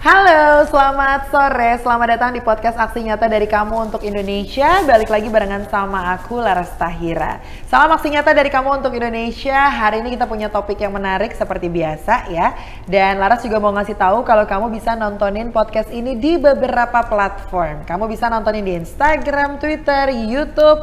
Halo, selamat sore. Selamat datang di podcast Aksi Nyata dari Kamu untuk Indonesia. Balik lagi barengan sama aku, Laras Tahira. Salam Aksi Nyata dari Kamu untuk Indonesia. Hari ini kita punya topik yang menarik seperti biasa ya. Dan Laras juga mau ngasih tahu kalau kamu bisa nontonin podcast ini di beberapa platform. Kamu bisa nontonin di Instagram, Twitter, YouTube,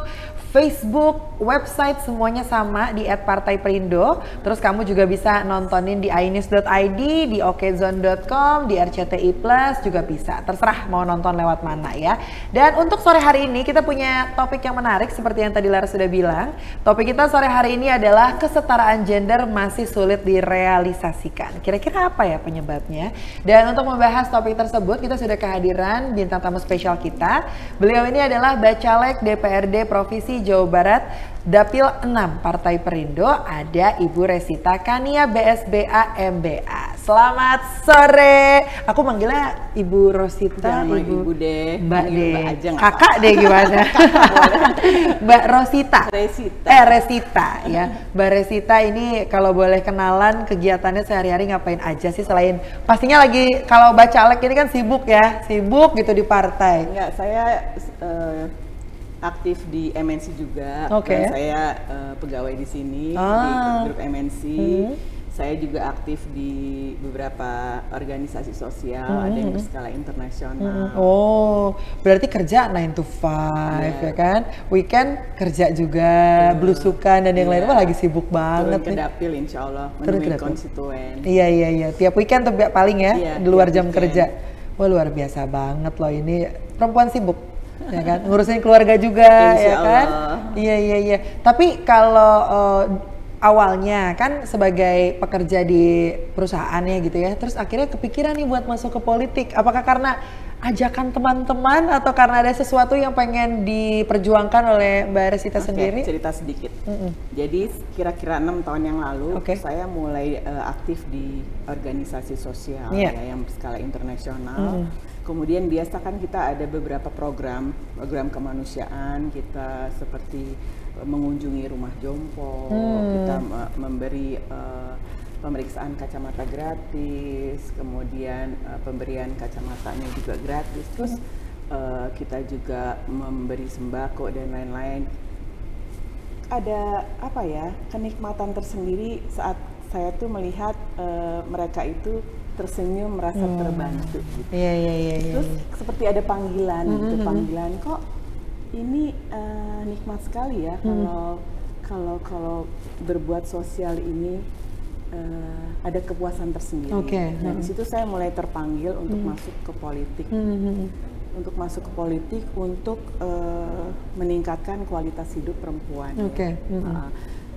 Facebook, website, semuanya sama di @partaiperindo. Terus kamu juga bisa nontonin di inews.id, di okezone.com, di RCTI Plus juga bisa. Terserah mau nonton lewat mana ya. Dan untuk sore hari ini kita punya topik yang menarik seperti yang tadi Laras sudah bilang. Topik kita sore hari ini adalah kesetaraan gender masih sulit direalisasikan. Kira-kira apa ya penyebabnya? Dan untuk membahas topik tersebut kita sudah kehadiran bintang tamu spesial kita. Beliau ini adalah Bacalek DPRD Provinsi Jawa Barat Dapil 6 Partai Perindo, ada Ibu Resita Kania BSBA MBA. Selamat sore. Aku manggilnya Ibu Rosita, Ibu deh, Mbak deh, Mbak aja kakak deh gimana? Mbak Rosita. Resita ya. Mbak Resita ini kalau boleh kenalan kegiatannya sehari-hari ngapain aja sih selain pastinya lagi kalau Bacalek ini kan sibuk ya, sibuk gitu di partai. Enggak, saya aktif di MNC juga. Oke. Dan saya pegawai di sini di grup MNC. Saya juga aktif di beberapa organisasi sosial, ada yang berskala internasional. Oh, berarti kerja 9 to 5 ya kan? Weekend kerja juga, belusukan dan yang lain. Wah, lagi sibuk banget. Turun ke dapil insya Allah, menemui konstituen. Iya. Tiap weekend tuh paling ya, di luar jam kerja. Wah, luar biasa banget loh ini. Perempuan sibuk. Ya kan, ngurusin keluarga juga ya kan. Iya. Tapi kalau awalnya kan sebagai pekerja di perusahaan ya gitu ya, terus akhirnya kepikiran nih buat masuk ke politik. Apakah karena ajakan teman-teman atau karena ada sesuatu yang pengen diperjuangkan oleh Mbak Resita sendiri? Cerita sedikit. Jadi kira-kira 6 tahun yang lalu saya mulai aktif di organisasi sosial ya, yang berskala internasional. Kemudian biasa kan kita ada beberapa program kemanusiaan kita seperti mengunjungi rumah jompo, kita memberi pemeriksaan kacamata gratis, kemudian pemberian kacamatanya juga gratis, terus kita juga memberi sembako dan lain-lain. Ada apa ya, kenikmatan tersendiri saat saya tuh melihat mereka itu tersenyum, merasa terbantu gitu. Iya. Terus seperti ada panggilan gitu, panggilan kok ini nikmat sekali ya kalau berbuat sosial ini ada kepuasan tersendiri. Nah, di situ saya mulai terpanggil untuk masuk ke politik. Untuk masuk ke politik untuk meningkatkan kualitas hidup perempuan.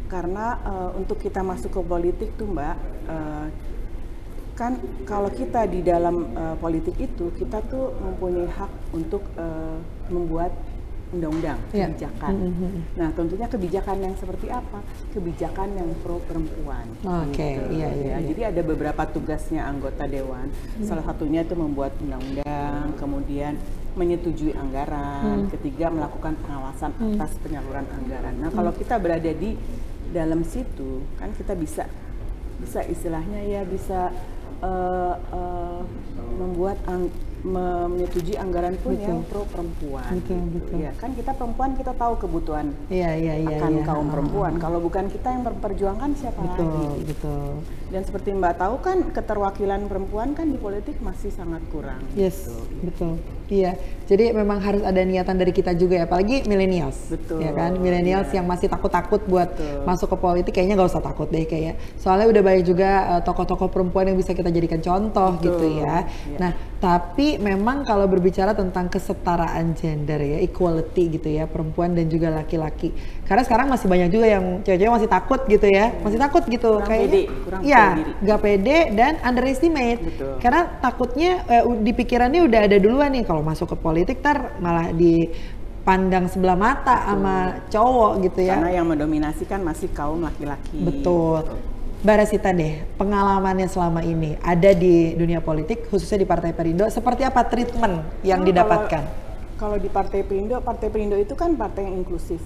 Karena untuk kita masuk ke politik tuh Mbak, kan kalau kita di dalam politik itu kita tuh mempunyai hak untuk membuat undang-undang, kebijakan. Nah, tentunya kebijakan yang seperti apa? Kebijakan yang pro perempuan. Iya. Jadi ada beberapa tugasnya anggota dewan. Salah satunya itu membuat undang-undang, kemudian menyetujui anggaran, ketiga melakukan pengawasan atas penyaluran anggaran. Nah, kalau kita berada di dalam situ, kan kita bisa istilahnya ya bisa membuat menyetujui anggaran pun yang pro perempuan. Betul. Ya, kan kita perempuan kita tahu kebutuhan akan kaum perempuan. Kalau bukan kita yang memperjuangkan siapa lagi? Betul. Dan seperti Mbak tahu kan keterwakilan perempuan kan di politik masih sangat kurang. Betul. Iya. Jadi memang harus ada niatan dari kita juga ya, apalagi millennials. Betul. Ya kan, millennials yang masih takut-takut buat masuk ke politik, kayaknya nggak usah takut deh kayak. Soalnya udah banyak juga tokoh-tokoh perempuan yang bisa kita jadikan contoh gitu ya. Nah, tapi memang kalau berbicara tentang kesetaraan gender ya, equality gitu ya, perempuan dan juga laki-laki. Karena sekarang masih banyak juga yang cewek-cewek masih takut gitu ya, masih takut gitu kayaknya. Nggak pede dan underestimate. Karena takutnya di pikirannya udah ada duluan nih, kalau masuk ke politik ntar malah dipandang sebelah mata sama cowok gitu ya. Karena yang mendominasi kan masih kaum laki-laki. Betul. Mbak Resita deh, pengalamannya selama ini ada di dunia politik, khususnya di Partai Perindo, seperti apa treatment yang didapatkan? Kalau di Partai Perindo itu kan partai yang inklusif,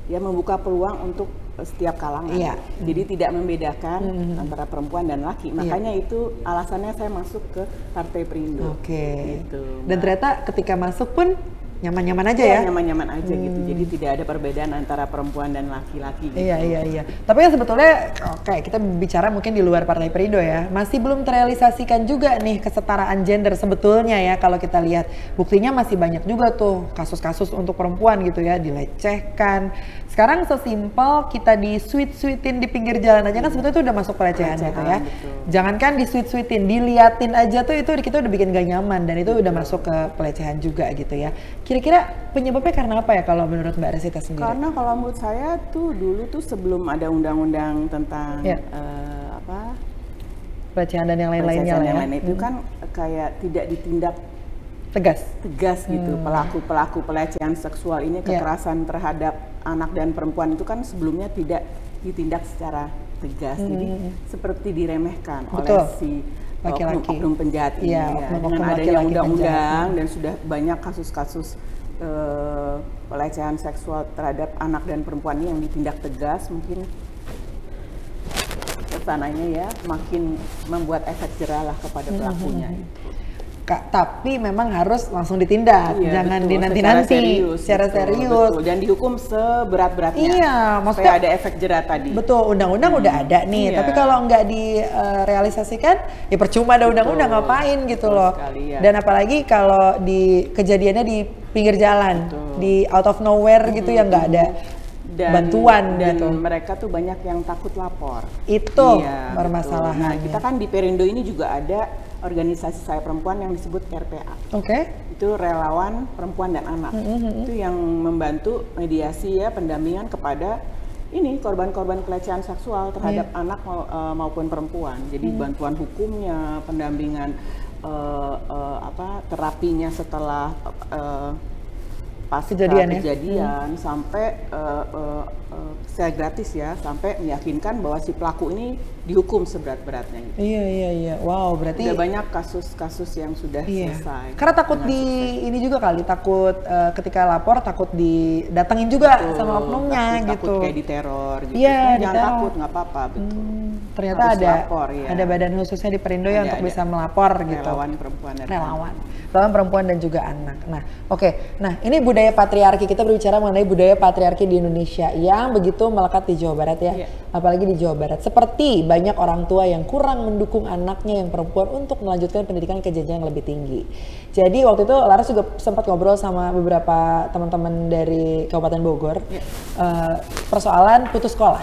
ya membuka peluang untuk setiap kalangan. Jadi tidak membedakan antara perempuan dan laki. Makanya itu alasannya saya masuk ke Partai Perindo. Gitu. Dan ternyata ketika masuk pun nyaman-nyaman aja ya? Nyaman-nyaman aja gitu. Jadi tidak ada perbedaan antara perempuan dan laki-laki gitu. Iya. Tapi kan sebetulnya kita bicara mungkin di luar Partai Perindo ya, masih belum terrealisasikan juga nih kesetaraan gender sebetulnya ya. Kalau kita lihat buktinya masih banyak juga tuh kasus-kasus untuk perempuan gitu ya, dilecehkan. Sekarang sesimpel kita di-sweet-sweetin di pinggir jalan aja kan sebetulnya itu udah masuk pelecehan gitu ya. Betul. Jangankan di-sweet-sweetin, diliatin aja tuh itu kita udah bikin gak nyaman dan itu udah masuk ke pelecehan juga gitu ya. Kira-kira penyebabnya karena apa ya kalau menurut Mbak Resita sendiri? Karena kalau menurut saya tuh dulu tuh sebelum ada undang-undang tentang pelecehan dan yang lain-lainnya itu kan kayak tidak ditindak tegas gitu. Pelaku pelecehan seksual ini, kekerasan terhadap anak dan perempuan itu kan sebelumnya tidak ditindak secara tegas. Jadi seperti diremehkan oleh si oknum penjahat ini. Dengan adanya undang-undang dan sudah banyak kasus-kasus pelecehan seksual terhadap anak dan perempuan ini yang ditindak tegas, mungkin kesananya ya makin membuat efek jerah lah kepada pelakunya. Tapi memang harus langsung ditindak, jangan dinanti-nanti, secara serius. Betul. Dan dihukum seberat-beratnya. Maksudnya supaya ada efek jerah tadi. Betul, undang-undang udah ada nih, tapi kalau nggak direalisasikan, ya percuma ada undang-undang, ngapain gitu loh. Dan apalagi kalau kejadiannya di pinggir jalan, di out of nowhere gitu yang nggak ada bantuan dan gitu. Mereka tuh banyak yang takut lapor. Itu permasalahannya. Nah, kita kan di Perindo ini juga ada organisasi saya perempuan yang disebut RPA. Itu relawan perempuan dan anak. Itu yang membantu mediasi ya, pendampingan kepada korban-korban pelecehan seksual terhadap anak maupun perempuan. Jadi bantuan hukumnya, pendampingan terapinya setelah kejadian sampai secara gratis ya, sampai meyakinkan bahwa si pelaku ini dihukum seberat-beratnya gitu. Iya. Wow, berarti udah banyak kasus-kasus yang sudah selesai. Karena takut ini juga kali, takut ketika lapor takut didatengin juga sama oknumnya gitu. Takut kayak diteror gitu. Jangan takut, nggak apa-apa, betul. Ternyata ada badan khususnya di Perindo ya untuk bisa melapor gitu. Relawan perempuan dan relawan perempuan dan juga anak. Nah, nah ini budaya patriarki, kita berbicara mengenai budaya patriarki di Indonesia yang begitu melekat di Jawa Barat ya. Apalagi di Jawa Barat. Seperti banyak orang tua yang kurang mendukung anaknya yang perempuan untuk melanjutkan pendidikan ke jenjang yang lebih tinggi. Jadi waktu itu Laras juga sempat ngobrol sama beberapa teman-teman dari Kabupaten Bogor persoalan putus sekolah.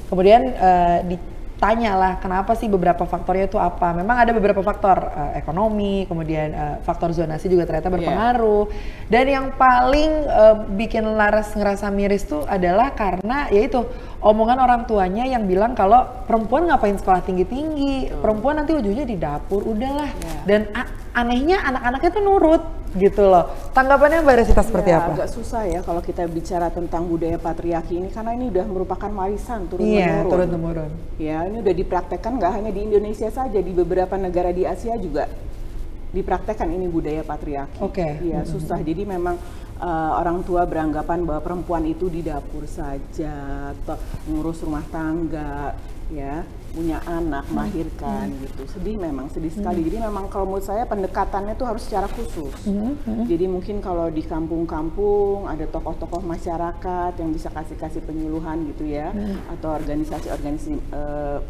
Kemudian ditanyalah kenapa sih beberapa faktornya itu apa. Memang ada beberapa faktor, ekonomi, kemudian faktor zonasi juga ternyata berpengaruh. Dan yang paling bikin Laras ngerasa miris tuh adalah karena yaitu omongan orang tuanya yang bilang kalau perempuan ngapain sekolah tinggi-tinggi, perempuan nanti ujungnya di dapur, udahlah. Dan anehnya anak-anaknya tuh nurut gitu loh. Tanggapannya Mbak Resita seperti apa? Agak susah ya kalau kita bicara tentang budaya patriarki ini, karena ini udah merupakan warisan turun-temurun. Ya, ini udah dipraktekkan nggak hanya di Indonesia saja, di beberapa negara di Asia juga dipraktekkan ini budaya patriarki. Ya, susah. Jadi memang orang tua beranggapan bahwa perempuan itu di dapur saja, atau ngurus rumah tangga, ya, punya anak, melahirkan gitu. Sedih sekali. Jadi memang kalau menurut saya pendekatannya tuh harus secara khusus. Jadi mungkin kalau di kampung-kampung ada tokoh-tokoh masyarakat yang bisa kasih penyuluhan gitu ya, atau organisasi-organisasi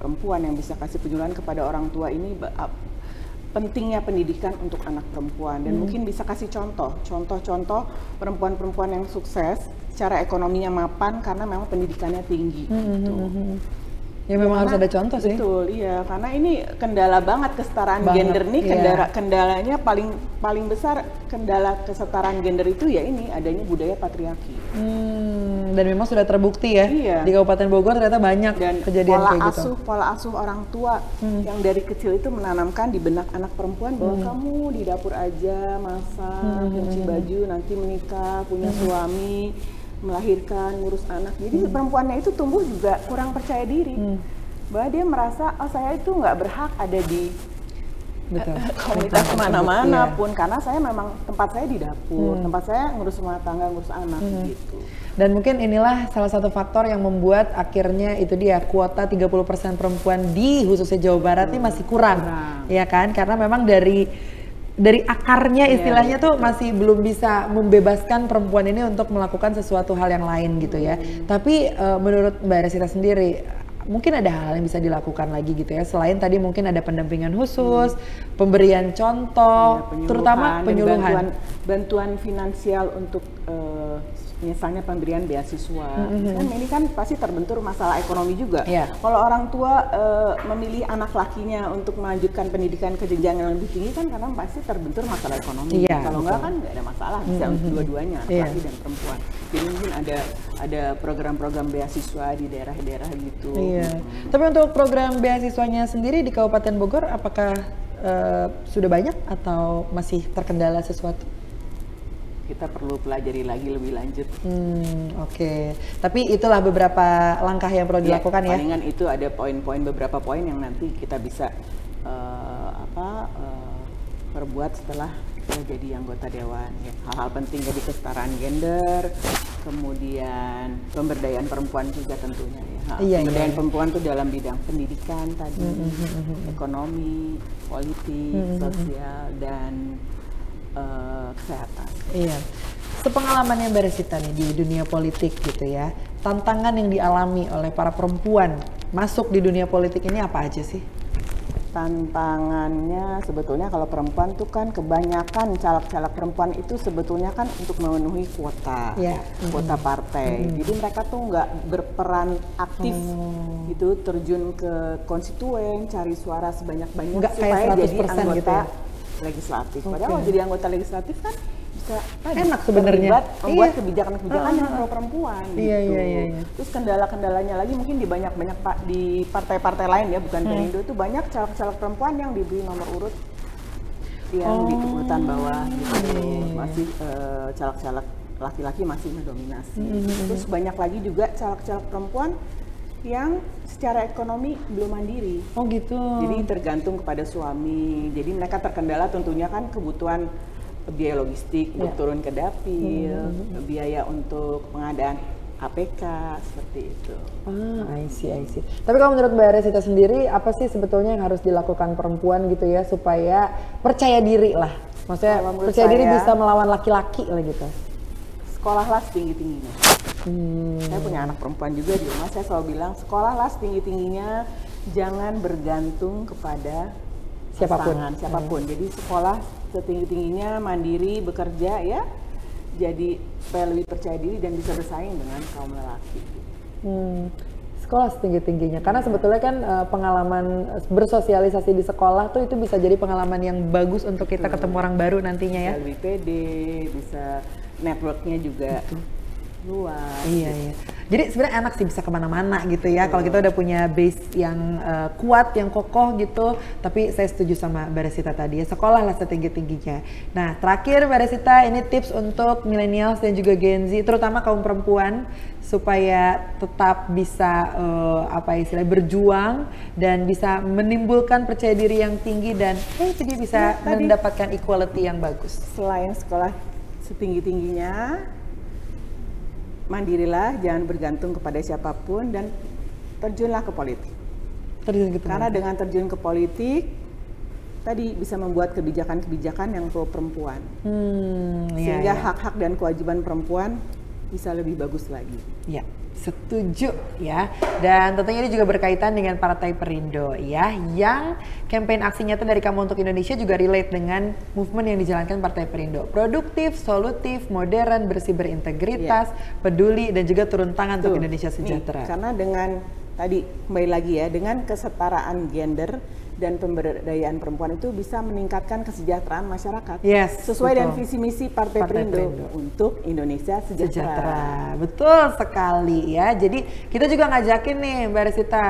perempuan yang bisa kasih penyuluhan kepada orang tua ini pentingnya pendidikan untuk anak perempuan, dan mungkin bisa kasih contoh-contoh perempuan-perempuan yang sukses secara ekonominya mapan karena memang pendidikannya tinggi gitu. Ya memang harus ada contoh sih. Betul, iya, karena ini kendala banget kesetaraan gender nih, kendalanya paling besar, kendala kesetaraan gender itu ya ini adanya budaya patriarki. Dan memang sudah terbukti ya, di Kabupaten Bogor ternyata banyak dan kejadian kayak gitu. Pola asuh orang tua yang dari kecil itu menanamkan di benak anak perempuan bahwa kamu di dapur aja, masak, cuci baju, nanti menikah, punya suami, melahirkan, ngurus anak. Jadi perempuannya itu tumbuh juga kurang percaya diri, bahwa dia merasa saya itu nggak berhak ada di komunitas kemana-mana pun, karena saya memang tempat saya di dapur, tempat saya ngurus rumah tangga, ngurus anak gitu. Dan mungkin inilah salah satu faktor yang membuat akhirnya itu dia kuota 30% perempuan di khususnya Jawa Barat ini masih kurang, ya kan? Karena memang dari akarnya istilahnya tuh masih belum bisa membebaskan perempuan ini untuk melakukan sesuatu hal yang lain gitu ya. Tapi menurut Mbak Resita sendiri, mungkin ada hal yang bisa dilakukan lagi gitu ya, selain tadi mungkin ada pendampingan khusus, pemberian contoh, terutama penyuluhan, bantuan finansial untuk misalnya pemberian beasiswa. Kan ini kan pasti terbentur masalah ekonomi juga. Kalau orang tua memilih anak lakinya untuk melanjutkan pendidikan ke jenjang yang lebih tinggi kan karena pasti terbentur masalah ekonomi. Kalau enggak kan nggak ada masalah, bisa untuk dua-duanya, laki dan perempuan. Jadi mungkin ada program-program beasiswa di daerah-daerah gitu. Tapi untuk program beasiswanya sendiri di Kabupaten Bogor, apakah sudah banyak atau masih terkendala sesuatu? Kita perlu pelajari lagi lebih lanjut. Oke. Tapi itulah beberapa langkah yang perlu dilakukan ya. Palingan itu ada beberapa poin yang nanti kita bisa perbuat setelah jadi anggota dewan. Hal-hal penting jadi kesetaraan gender, kemudian pemberdayaan perempuan juga tentunya ya. Pemberdayaan perempuan itu dalam bidang pendidikan tadi, ekonomi, politik, sosial dan kesehatan. Sepengalamannya Mbak Resita nih di dunia politik gitu ya, tantangan yang dialami oleh para perempuan masuk di dunia politik ini apa aja sih? Tantangannya sebetulnya kalau perempuan tuh kan kebanyakan caleg-caleg perempuan itu sebetulnya kan untuk memenuhi kuota, kuota partai. Jadi mereka tuh nggak berperan aktif gitu, terjun ke konstituen, cari suara sebanyak-banyak supaya jadi anggota legislatif. Padahal jadi anggota legislatif kan bisa enak sebenarnya membuat kebijakan-kebijakan yang pro perempuan gitu. Terus kendala-kendalanya lagi mungkin di banyak di partai-partai lain ya, bukan Perindo itu banyak caleg-caleg perempuan yang diberi nomor urut yang di urutan bawah gitu. Masih caleg-caleg laki-laki masih mendominasi. Terus banyak lagi juga caleg-caleg perempuan yang secara ekonomi belum mandiri. Oh gitu. Jadi tergantung kepada suami. Jadi mereka terkendala tentunya kan kebutuhan biaya logistik untuk turun ke dapil, biaya untuk pengadaan APK seperti itu. I see. Tapi kalau menurut Mbak Resita sendiri, apa sih sebetulnya yang harus dilakukan perempuan gitu ya supaya percaya diri lah? Maksudnya percaya diri bisa melawan laki-laki lah gitu. Sekolahlah setinggi-tingginya. Saya punya anak perempuan juga di rumah, saya selalu bilang sekolahlah setinggi-tingginya, jangan bergantung kepada siapapun. Jadi sekolah setinggi-tingginya, mandiri, bekerja ya, jadi supaya lebih percaya diri dan bisa bersaing dengan kaum lelaki. Sekolah setinggi-tingginya, karena sebetulnya kan pengalaman bersosialisasi di sekolah tuh itu bisa jadi pengalaman yang bagus untuk kita ketemu orang baru nantinya ya. Bisa lebih pede, bisa networknya juga luas. Iya. Jadi sebenarnya enak sih bisa kemana-mana gitu ya. Kalau kita udah punya base yang kuat, yang kokoh gitu. Tapi saya setuju sama Mbak Resita tadi ya, sekolahlah setinggi-tingginya. Nah terakhir Mbak Resita, ini tips untuk millennials dan juga Gen Z, terutama kaum perempuan supaya tetap bisa berjuang dan bisa menimbulkan percaya diri yang tinggi dan itu dia bisa mendapatkan equality yang bagus. Selain sekolah setinggi-tingginya, mandirilah, jangan bergantung kepada siapapun dan terjunlah ke politik. Karena dengan terjun ke politik tadi bisa membuat kebijakan-kebijakan yang pro perempuan. Sehingga hak-hak dan kewajiban perempuan bisa lebih bagus lagi. Ya, setuju ya. Dan tentunya ini juga berkaitan dengan Partai Perindo ya, yang campaign aksi nyata dari Kamu untuk Indonesia juga relate dengan movement yang dijalankan Partai Perindo. Produktif, solutif, modern, bersih berintegritas, peduli dan juga turun tangan untuk Indonesia sejahtera. Karena dengan tadi kembali lagi ya, dengan kesetaraan gender dan pemberdayaan perempuan itu bisa meningkatkan kesejahteraan masyarakat. Sesuai dengan visi misi Partai Perindo untuk Indonesia sejahtera. Betul sekali ya. Jadi kita juga ngajakin nih Mbak Resita,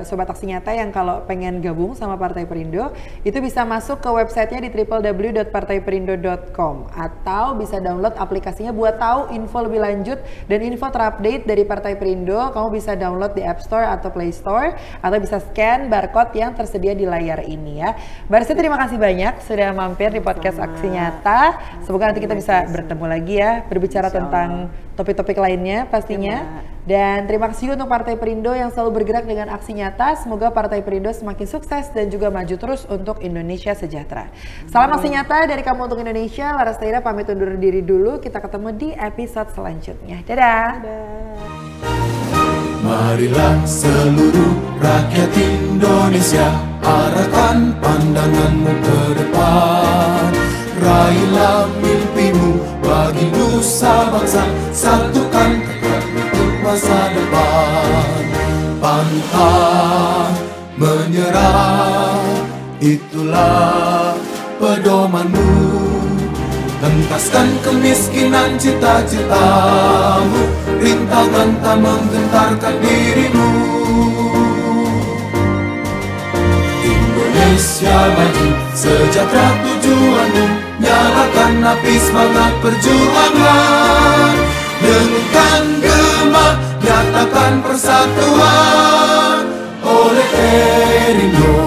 Sobat Aksi Nyata yang kalau pengen gabung sama Partai Perindo itu bisa masuk ke websitenya di www.partaiperindo.com atau bisa download aplikasinya buat tahu info lebih lanjut dan info terupdate dari Partai Perindo. Kamu bisa download di App Store atau Play Store atau bisa scan barcode yang tersedia di layar ini ya. Mbak Resti, terima kasih banyak sudah mampir di podcast Aksi Nyata. Semoga nanti kita bisa bertemu lagi ya, berbicara tentang topik-topik lainnya pastinya. Dan terima kasih untuk Partai Perindo yang selalu bergerak dengan aksi nyata. Semoga Partai Perindo semakin sukses dan juga maju terus untuk Indonesia sejahtera. Salam aksi nyata dari Kamu untuk Indonesia. Laras Tahira pamit undur diri dulu. Kita ketemu di episode selanjutnya. Dadah. Marilah seluruh rakyat Indonesia, arahkan pandanganmu ke depan. Raihlah mimpimu bagi nusa bangsa, satukan tekad untuk masa depan. Pantang menyerah, itulah pedomanmu. Hentaskan kemiskinan cita-citamu, rintangan tak menggentarkan dirimu. Indonesia maju, sejahtera tujuanmu, nyalakan api semangat perjuangan. Dengunkan gema, nyatakan persatuan oleh Perindo.